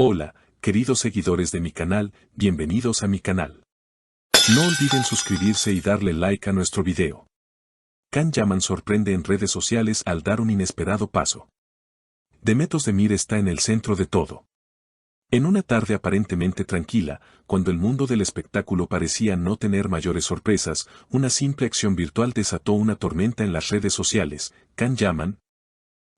Hola, queridos seguidores de mi canal, bienvenidos a mi canal. No olviden suscribirse y darle like a nuestro video. Can Yaman sorprende en redes sociales al dar un inesperado paso. Demet Özdemir está en el centro de todo. En una tarde aparentemente tranquila, cuando el mundo del espectáculo parecía no tener mayores sorpresas, una simple acción virtual desató una tormenta en las redes sociales. Can Yaman,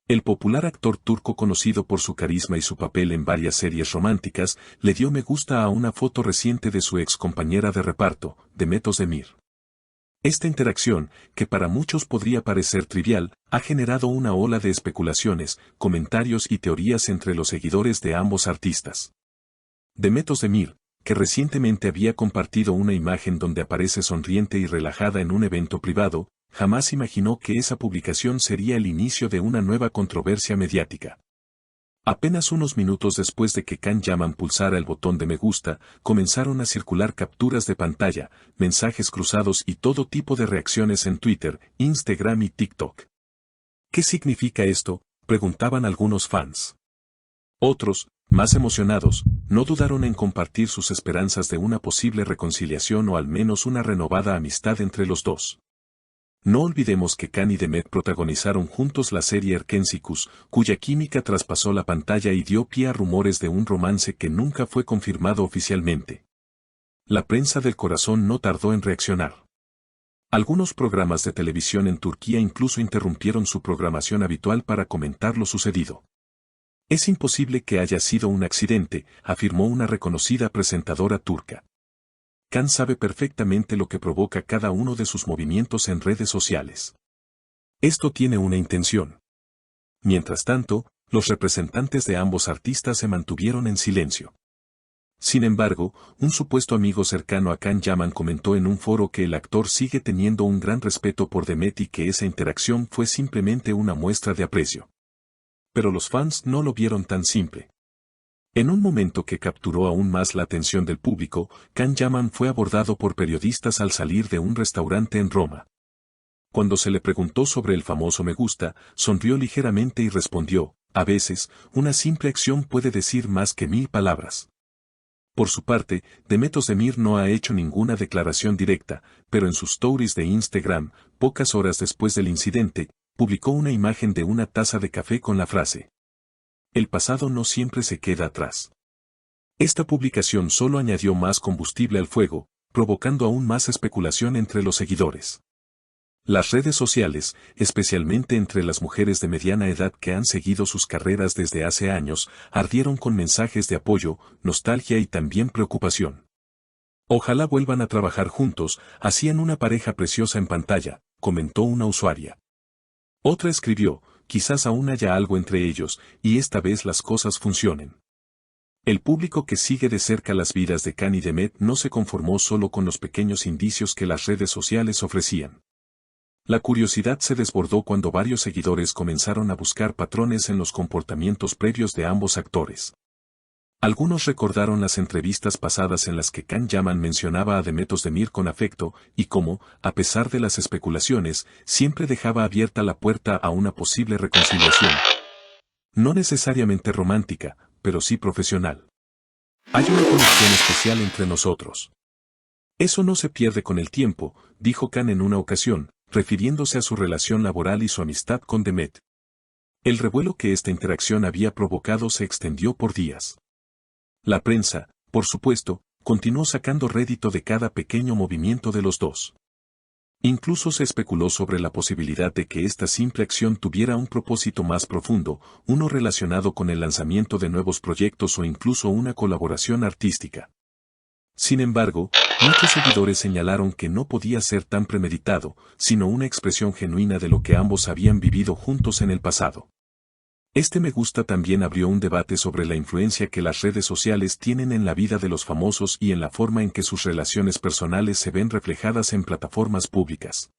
el popular actor turco conocido por su carisma y su papel en varias series románticas, le dio me gusta a una foto reciente de su ex compañera de reparto, Demet Özdemir. Esta interacción, que para muchos podría parecer trivial, ha generado una ola de especulaciones, comentarios y teorías entre los seguidores de ambos artistas. Demet Özdemir, que recientemente había compartido una imagen donde aparece sonriente y relajada en un evento privado, jamás imaginó que esa publicación sería el inicio de una nueva controversia mediática. Apenas unos minutos después de que Can Yaman pulsara el botón de me gusta, comenzaron a circular capturas de pantalla, mensajes cruzados y todo tipo de reacciones en Twitter, Instagram y TikTok. ¿Qué significa esto?, preguntaban algunos fans. Otros, más emocionados, no dudaron en compartir sus esperanzas de una posible reconciliación o al menos una renovada amistad entre los dos. No olvidemos que Can y Demet protagonizaron juntos la serie Erkensicus, cuya química traspasó la pantalla y dio pie a rumores de un romance que nunca fue confirmado oficialmente. La prensa del corazón no tardó en reaccionar. Algunos programas de televisión en Turquía incluso interrumpieron su programación habitual para comentar lo sucedido. Es imposible que haya sido un accidente, afirmó una reconocida presentadora turca. Can sabe perfectamente lo que provoca cada uno de sus movimientos en redes sociales. Esto tiene una intención. Mientras tanto, los representantes de ambos artistas se mantuvieron en silencio. Sin embargo, un supuesto amigo cercano a Can Yaman comentó en un foro que el actor sigue teniendo un gran respeto por Demet y que esa interacción fue simplemente una muestra de aprecio. Pero los fans no lo vieron tan simple. En un momento que capturó aún más la atención del público, Can Yaman fue abordado por periodistas al salir de un restaurante en Roma. Cuando se le preguntó sobre el famoso me gusta, sonrió ligeramente y respondió, a veces, una simple acción puede decir más que 1000 palabras. Por su parte, Demet Özdemir no ha hecho ninguna declaración directa, pero en sus stories de Instagram, pocas horas después del incidente, publicó una imagen de una taza de café con la frase: el pasado no siempre se queda atrás. Esta publicación solo añadió más combustible al fuego, provocando aún más especulación entre los seguidores. Las redes sociales, especialmente entre las mujeres de mediana edad que han seguido sus carreras desde hace años, ardieron con mensajes de apoyo, nostalgia y también preocupación. Ojalá vuelvan a trabajar juntos, hacían una pareja preciosa en pantalla, comentó una usuaria. Otra escribió, quizás aún haya algo entre ellos, y esta vez las cosas funcionen. El público que sigue de cerca las vidas de Can y Demet no se conformó solo con los pequeños indicios que las redes sociales ofrecían. La curiosidad se desbordó cuando varios seguidores comenzaron a buscar patrones en los comportamientos previos de ambos actores. Algunos recordaron las entrevistas pasadas en las que Can Yaman mencionaba a Demet Özdemir con afecto, y cómo, a pesar de las especulaciones, siempre dejaba abierta la puerta a una posible reconciliación. No necesariamente romántica, pero sí profesional. Hay una conexión especial entre nosotros. Eso no se pierde con el tiempo, dijo Can en una ocasión, refiriéndose a su relación laboral y su amistad con Demet. El revuelo que esta interacción había provocado se extendió por días. La prensa, por supuesto, continuó sacando rédito de cada pequeño movimiento de los dos. Incluso se especuló sobre la posibilidad de que esta simple acción tuviera un propósito más profundo, uno relacionado con el lanzamiento de nuevos proyectos o incluso una colaboración artística. Sin embargo, muchos seguidores señalaron que no podía ser tan premeditado, sino una expresión genuina de lo que ambos habían vivido juntos en el pasado. Este me gusta también abrió un debate sobre la influencia que las redes sociales tienen en la vida de los famosos y en la forma en que sus relaciones personales se ven reflejadas en plataformas públicas.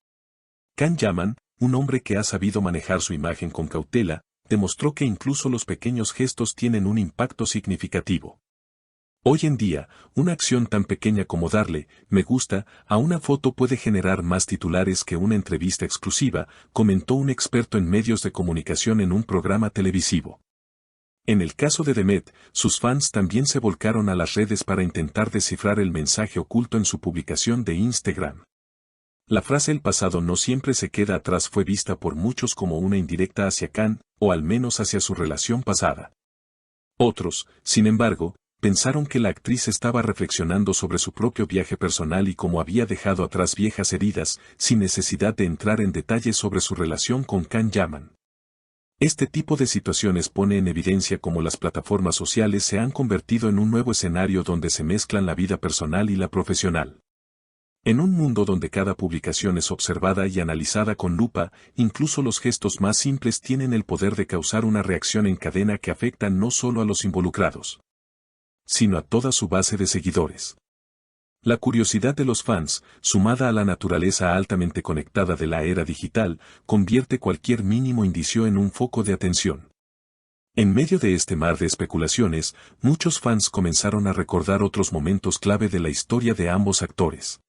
Can Yaman, un hombre que ha sabido manejar su imagen con cautela, demostró que incluso los pequeños gestos tienen un impacto significativo. Hoy en día, una acción tan pequeña como darle me gusta a una foto puede generar más titulares que una entrevista exclusiva, comentó un experto en medios de comunicación en un programa televisivo. En el caso de Demet, sus fans también se volcaron a las redes para intentar descifrar el mensaje oculto en su publicación de Instagram. La frase "el pasado no siempre se queda atrás" fue vista por muchos como una indirecta hacia Kang, o al menos hacia su relación pasada. Otros, sin embargo, pensaron que la actriz estaba reflexionando sobre su propio viaje personal y cómo había dejado atrás viejas heridas, sin necesidad de entrar en detalles sobre su relación con Can Yaman. Este tipo de situaciones pone en evidencia cómo las plataformas sociales se han convertido en un nuevo escenario donde se mezclan la vida personal y la profesional. En un mundo donde cada publicación es observada y analizada con lupa, incluso los gestos más simples tienen el poder de causar una reacción en cadena que afecta no solo a los involucrados, sino a toda su base de seguidores. La curiosidad de los fans, sumada a la naturaleza altamente conectada de la era digital, convierte cualquier mínimo indicio en un foco de atención. En medio de este mar de especulaciones, muchos fans comenzaron a recordar otros momentos clave de la historia de ambos actores.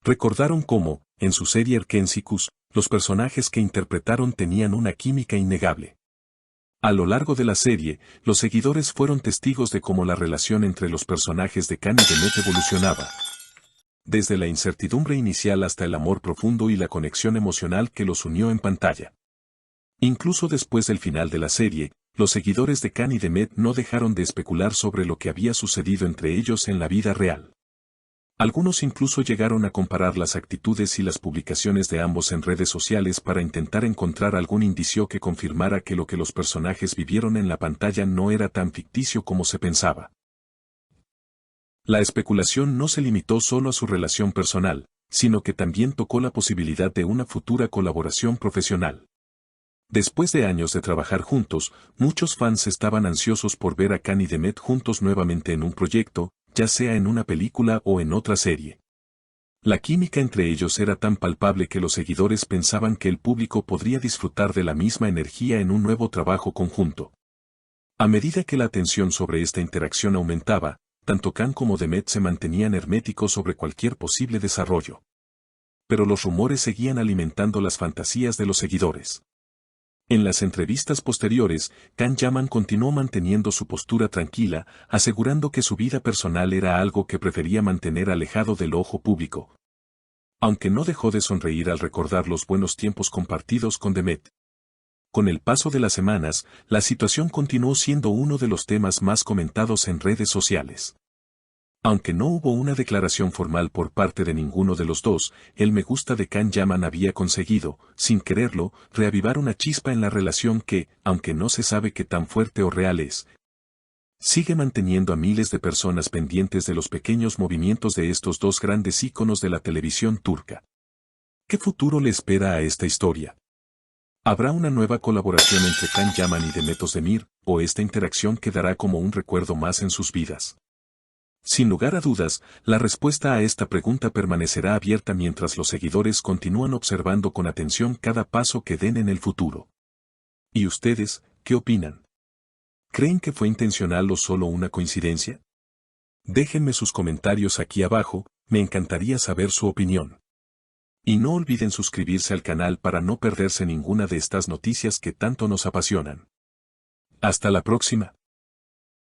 Recordaron cómo, en su serie Erkensicus, los personajes que interpretaron tenían una química innegable. A lo largo de la serie, los seguidores fueron testigos de cómo la relación entre los personajes de Can y Demet evolucionaba. Desde la incertidumbre inicial hasta el amor profundo y la conexión emocional que los unió en pantalla. Incluso después del final de la serie, los seguidores de Can y Demet no dejaron de especular sobre lo que había sucedido entre ellos en la vida real. Algunos incluso llegaron a comparar las actitudes y las publicaciones de ambos en redes sociales para intentar encontrar algún indicio que confirmara que lo que los personajes vivieron en la pantalla no era tan ficticio como se pensaba. La especulación no se limitó solo a su relación personal, sino que también tocó la posibilidad de una futura colaboración profesional. Después de años de trabajar juntos, muchos fans estaban ansiosos por ver a Can y Demet juntos nuevamente en un proyecto, ya sea en una película o en otra serie. La química entre ellos era tan palpable que los seguidores pensaban que el público podría disfrutar de la misma energía en un nuevo trabajo conjunto. A medida que la atención sobre esta interacción aumentaba, tanto Can como Demet se mantenían herméticos sobre cualquier posible desarrollo. Pero los rumores seguían alimentando las fantasías de los seguidores. En las entrevistas posteriores, Can Yaman continuó manteniendo su postura tranquila, asegurando que su vida personal era algo que prefería mantener alejado del ojo público. Aunque no dejó de sonreír al recordar los buenos tiempos compartidos con Demet. Con el paso de las semanas, la situación continuó siendo uno de los temas más comentados en redes sociales. Aunque no hubo una declaración formal por parte de ninguno de los dos, el me gusta de Can Yaman había conseguido, sin quererlo, reavivar una chispa en la relación que, aunque no se sabe qué tan fuerte o real es, sigue manteniendo a miles de personas pendientes de los pequeños movimientos de estos dos grandes íconos de la televisión turca. ¿Qué futuro le espera a esta historia? ¿Habrá una nueva colaboración entre Can Yaman y Demet Özdemir, o esta interacción quedará como un recuerdo más en sus vidas? Sin lugar a dudas, la respuesta a esta pregunta permanecerá abierta mientras los seguidores continúan observando con atención cada paso que den en el futuro. ¿Y ustedes, qué opinan? ¿Creen que fue intencional o solo una coincidencia? Déjenme sus comentarios aquí abajo, me encantaría saber su opinión. Y no olviden suscribirse al canal para no perderse ninguna de estas noticias que tanto nos apasionan. Hasta la próxima.